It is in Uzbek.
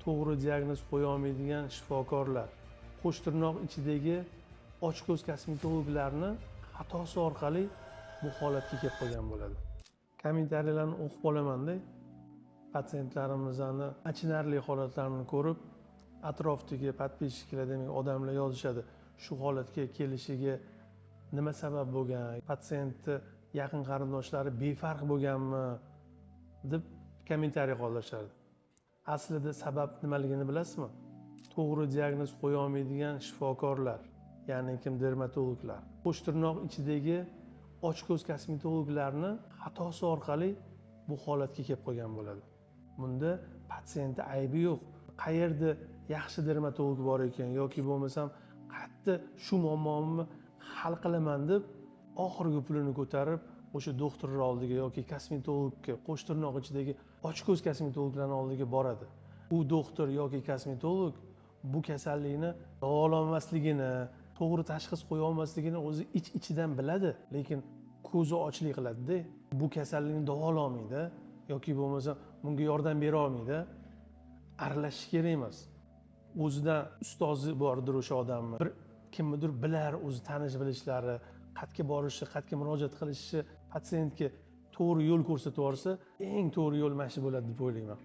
to'g'ri diagnoz qo'ya olmaydigan shifokorlar, qo'sh tirnoq ichidagi ochko'z kosmetologlarni xatosi orqali bu holatga kelib qolgan bo'ladi. Kommentariylarni o'qib qolaman-da, patsientlarimizni achinarli holatlarini ko'rib, atrofdagi подписчиклар demak odamlar yozishadi. Shu holatga kelishiga nima sabab bo'lgan? Patsientni yaqin qarindoshlari befarq bo'lganmi deb kommentariy qoldirishadi. Aslida sabab nimaligini bilasizmi? To'g'ri diagnoz qo'ya olmaydigan shifokorlar, ya'ni dermatologlar, qo'sh tirnoq ichidagi ochko'z kosmetologlarni xatosi orqali bu holatga kelib qolgan bo'ladi. Bunda patsientda aybi yo'q. Qayerda yaxshi dermatolog bor ekan yoki bo'lmasam qayerda shu muammomni hal qilaman deb oxirgi pulini ko'tarib o'sha doktorlar oldiga yoki kosmetologga, qo'sh tirnoq ichidagi ochko'z kosmetologlarning oldiga boradi. U doktor yoki kosmetolog bu kasallikni davololmasligini, to'g'ri tashxis qo'ya olmasligini o'zi ichidan biladi, lekin ko'zi ochlik qiladi-da. Bu kasallikni davololmaydi yoki bo'lmasa bunga yordam bera olmaydi. Aralashish kerak emas. O'zidan ustozi bordir o'sha odamni. Bir kimnidir bilar, o'zi tanish bilishlari, qayerga borishi, qayerga murojaat qilishi patsientga to'g'ri yo'l ko'rsatib yuborsa, eng to'g'ri yo'l mana shu bo'ladi deb o'ylayman.